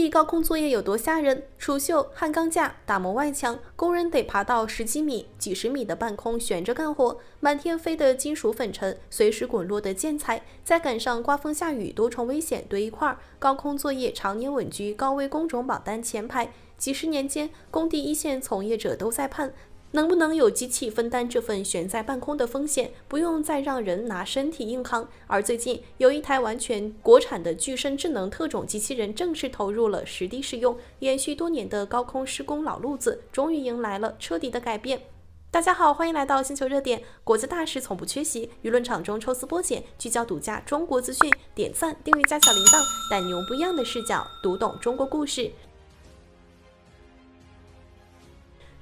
地高空作业有多吓人？除锈、焊钢架、打磨外墙，工人得爬到10几米、几十米的半空悬着干活，满天飞的金属粉尘，随时滚落的建材，再赶上刮风下雨，多重危险堆一块，高空作业常年稳居高危工种榜单前排。几十年间，工地一线从业者都在盼，能不能有机器分担这份悬在半空的风险，不用再让人拿身体硬扛。而最近，有一台完全国产的具身智能特种机器人正式投入了实地使用，延续多年的高空施工老路子，终于迎来了彻底的改变。大家好，欢迎来到星球热点，国际大事从不缺席，舆论场中抽丝剥茧，聚焦独家中国资讯，点赞、订阅加小铃铛，带你用不一样的视角读懂中国故事。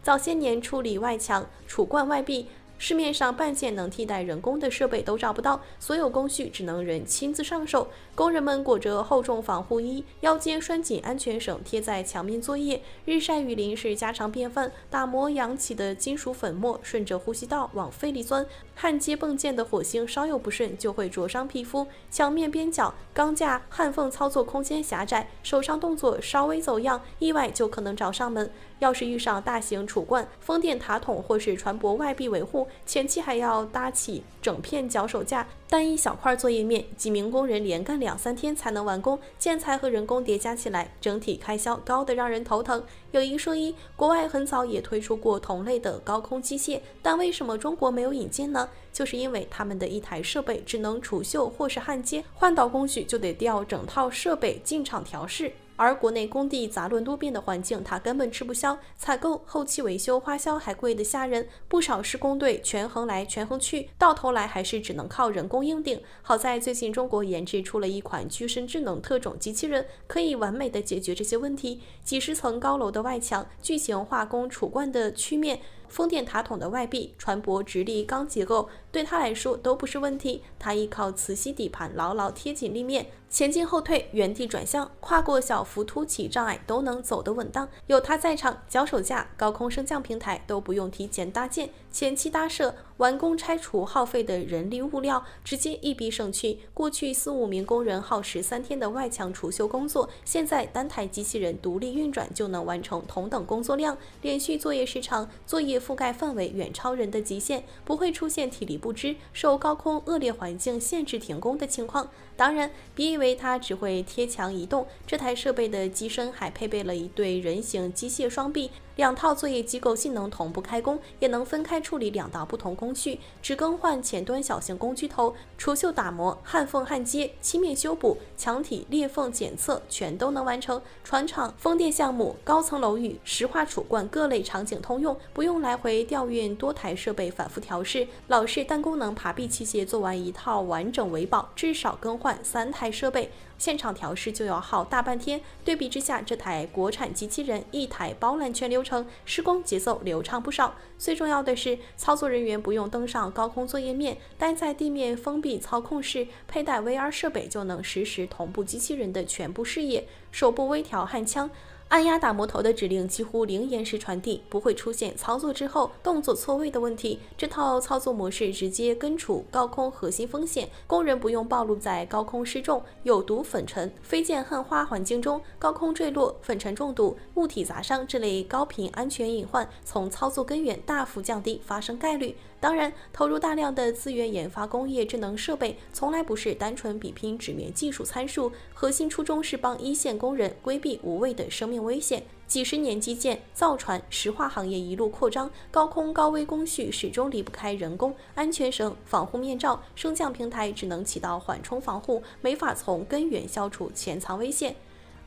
早些年处理外墙、杵灌外壁，市面上半件能替代人工的设备都找不到，所有工序只能人亲自上手。工人们裹着厚重防护衣，腰间拴紧安全绳，贴在墙面作业。日晒雨淋是家常便饭，打磨扬起的金属粉末顺着呼吸道往肺里钻，焊接泵件的火星稍有不慎就会灼伤皮肤。墙面边角、钢架、焊缝操作空间狭窄，手上动作稍微走样，意外就可能找上门。要是遇上大型杵灌、风电塔筒或是船舶外壁维护，前期还要搭起整片脚手架，单一小块作业面，几名工人连干2-3天才能完工，建材和人工叠加起来，整体开销高得让人头疼。有一说一，国外很早也推出过同类的高空机械，但为什么中国没有引进呢？就是因为他们的一台设备只能杵锈或是焊接，换到工序就得调整套设备进场调试。而国内工地杂乱多变的环境，它根本吃不消，采购、后期维修花销还贵得吓人，不少施工队权衡来权衡去，到头来还是只能靠人工硬顶。好在最近中国研制出了一款具身智能特种机器人，可以完美的解决这些问题。几十层高楼的外墙、巨型化工杵灌的曲面、风电塔筒的外壁、船舶直立钢结构，对它来说都不是问题。它依靠磁吸底盘牢牢贴紧立面，前进后退、原地转向、跨过小幅凸起障碍都能走得稳当。有它在场，脚手架、高空升降平台都不用提前搭建，前期搭设、完工拆除耗费的人力物料，直接一笔省去。过去4-5名工人耗时3天的外墙除锈工作，现在单台机器人独立运转就能完成同等工作量，连续作业时长、作业覆盖范围远超人的极限，不会出现体力不支、受高空恶劣环境限制停工的情况。当然，别以为它只会贴墙移动，这台设备的机身还配备了一对人形机械双臂，2套作业机构性能同步开工，也能分开处理2道不同工序，只更换前端小型工具头，除锈打磨、焊缝焊接、漆面修补、墙体裂缝检测全都能完成。船厂、风电项目、高层楼宇、石化杵灌各类场景通用，不用来回调运多台设备反复调试。老式单功能爬壁器械做完一套完整维保，至少更换3台设备，现场调试就要耗大半天。对比之下，这台国产机器人一台包揽全流程，施工节奏流畅不少。最重要的是，操作人员不用登上高空作业面，待在地面封闭操控室，佩戴 VR 设备就能实时同步机器人的全部视野，手部微调焊枪。按压打磨头的指令几乎零延时传递，不会出现操作之后动作错位的问题。这套操作模式直接根除高空核心风险，工人不用暴露在高空失重、有毒粉尘、飞溅焊花环境中，高空坠落、粉尘中毒、物体砸伤这类高频安全隐患，从操作根源大幅降低发生概率。当然，投入大量的资源研发工业智能设备，从来不是单纯比拼纸面技术参数，核心初衷是帮一线工人规避无谓的生命危险。几十年基建、造船、石化行业一路扩张，高空高危工序始终离不开人工、安全绳、防护面罩、升降平台只能起到缓冲防护，没法从根源消除潜藏危险。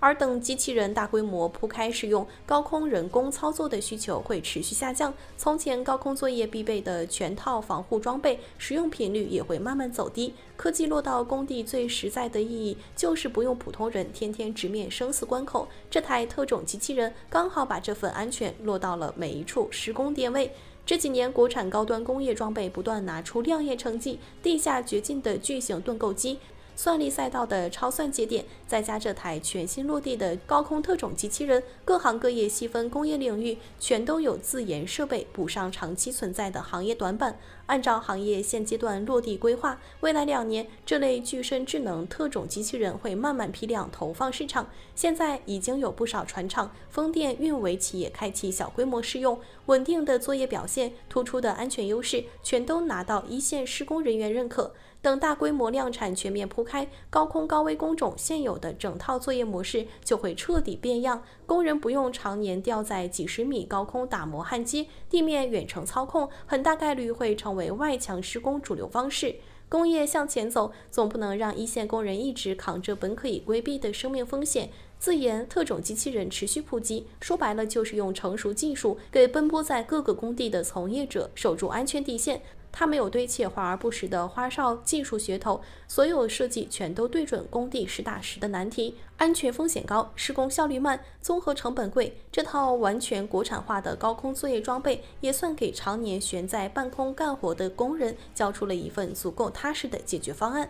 而等机器人大规模铺开使用，高空人工操作的需求会持续下降。从前高空作业必备的全套防护装备，使用频率也会慢慢走低。科技落到工地最实在的意义，就是不用普通人天天直面生死关口。这台特种机器人刚好把这份安全落到了每一处施工点位。这几年，国产高端工业装备不断拿出亮眼成绩，地下掘进的巨型盾构机算力赛道的超算节点，再加这台全新落地的高空特种机器人，各行各业细分工业领域全都有自研设备补上长期存在的行业短板。按照行业现阶段落地规划，未来2年这类具身智能特种机器人会慢慢批量投放市场。现在已经有不少船厂、风电、运维企业开启小规模试用，稳定的作业表现、突出的安全优势，全都拿到一线施工人员认可。等大规模量产全面铺开，高空高危工种现有的整套作业模式就会彻底变样，工人不用常年吊在几十米高空打磨焊接，地面远程操控，很大概率会成为外墙施工主流方式。工业向前走，总不能让一线工人一直扛着本可以规避的生命风险。自研特种机器人持续普及，说白了就是用成熟技术给奔波在各个工地的从业者守住安全底线。它没有堆砌华而不实的花哨技术噱头，所有设计全都对准工地实打实的难题，安全风险高，施工效率慢，综合成本贵。这套完全国产化的高空作业装备，也算给常年悬在半空干活的工人交出了一份足够踏实的解决方案。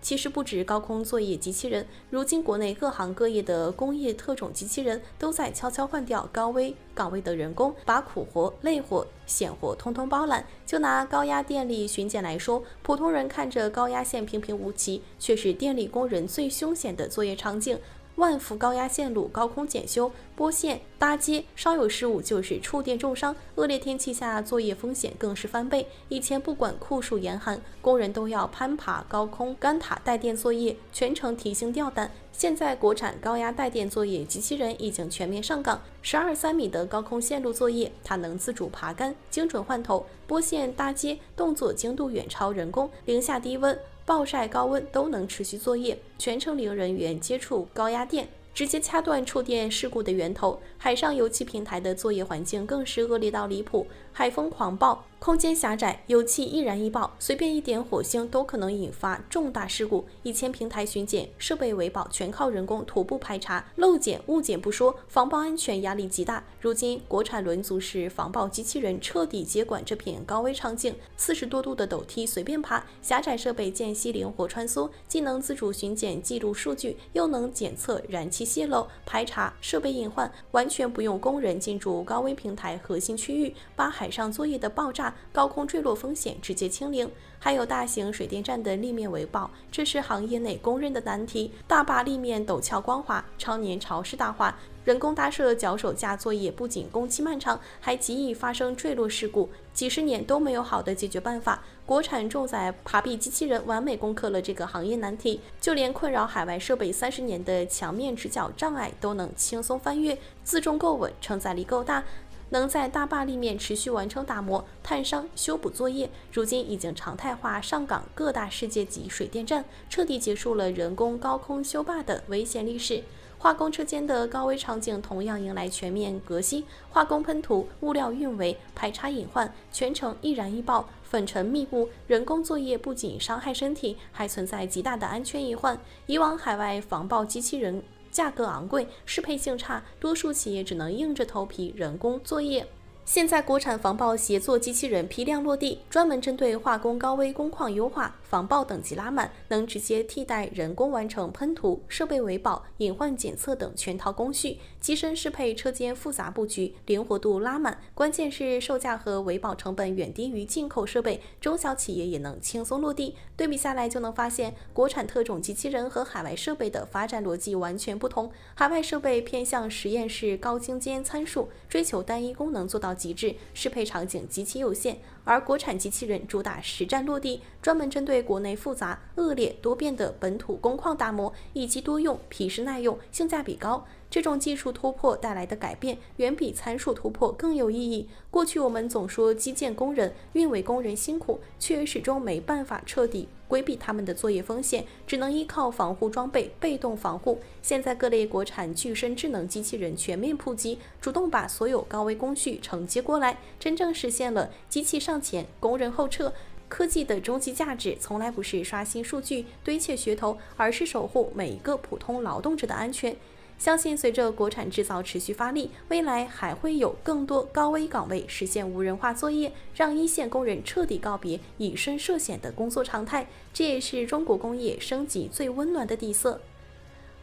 其实不止高空作业机器人，如今国内各行各业的工业特种机器人都在悄悄换掉高危岗位的人工，把苦活、累活、险活通通包揽。就拿高压电力巡检来说，普通人看着高压线平平无奇，却是电力工人最凶险的作业场景。万伏高压线路高空检修、拨线、搭接，稍有失误就是触电重伤。恶劣天气下，作业风险更是翻倍。以前不管酷暑严寒，工人都要攀爬高空杆塔带电作业，全程提心吊胆。现在国产高压带电作业机器人已经全面上岗，12、3米的高空线路作业，它能自主爬杆、精准换头、拨线搭接，动作精度远超人工，零下低温、暴晒高温都能持续作业，全程零人员接触高压电，直接掐断触电事故的源头。海上油气平台的作业环境更是恶劣到离谱，海风狂暴，空间狭窄，油气易燃易爆，随便一点火星都可能引发重大事故。以前平台巡检、设备维保全靠人工徒步排查，漏检误检不说，防爆安全压力极大。如今国产轮组式防爆机器人彻底接管这片高危场景，40多度的陡梯随便爬，狭窄设备间隙灵活穿梭，既能自主巡检记录数据，又能检测燃气泄漏、排查设备隐患，完全不用工人进驻高危平台核心区域，把海上作业的爆炸、高空坠落风险直接清零。还有大型水电站的立面维保，这是行业内公认的难题。大坝立面陡峭光滑，常年潮湿大化，人工搭设脚手架作业不仅工期漫长，还极易发生坠落事故，几十年都没有好的解决办法。国产重载爬壁机器人完美攻克了这个行业难题，就连困扰海外设备30年的墙面直角障碍都能轻松翻越，自重够稳，承载力够大，能在大坝立面持续完成打磨、探伤、修补作业。如今已经常态化上岗各大世界级水电站，彻底结束了人工高空修坝的危险历史。化工车间的高危场景同样迎来全面革新，化工喷涂、物料运维、排查隐患，全程易燃易爆，粉尘密布，人工作业不仅伤害身体，还存在极大的安全隐患。以往海外防爆机器人价格昂贵，适配性差，多数企业只能硬着头皮人工作业。现在国产防爆协作机器人批量落地，专门针对化工高危工况优化，防爆等级拉满，能直接替代人工完成喷涂、设备维保、隐患检测等全套工序，机身适配车间复杂布局，灵活度拉满。关键是售价和维保成本远低于进口设备，中小企业也能轻松落地。对比下来就能发现，国产特种机器人和海外设备的发展逻辑完全不同。海外设备偏向实验室高精尖参数，追求单一功能做到极致，适配场景极其有限，而国产机器人主打实战落地，专门针对国内复杂、恶劣、多变的本土工况打磨，以及多用、皮实耐用、性价比高。这种技术突破带来的改变，远比参数突破更有意义。过去我们总说基建工人、运维工人辛苦，却始终没办法彻底规避他们的作业风险，只能依靠防护装备被动防护。现在各类国产具身智能机器人全面普及，主动把所有高危工序承接过来，真正实现了机器上前，工人后撤。科技的终极价值从来不是刷新数据、堆砌噱头，而是守护每一个普通劳动者的安全。相信随着国产制造持续发力，未来还会有更多高危岗位实现无人化作业，让一线工人彻底告别以身涉险的工作常态。这也是中国工业升级最温暖的底色。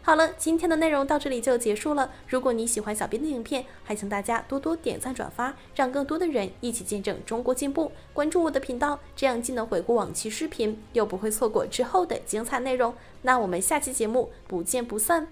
好了，今天的内容到这里就结束了。如果你喜欢小编的影片，还请大家多多点赞转发，让更多的人一起见证中国进步。关注我的频道，这样既能回顾往期视频，又不会错过之后的精彩内容。那我们下期节目不见不散。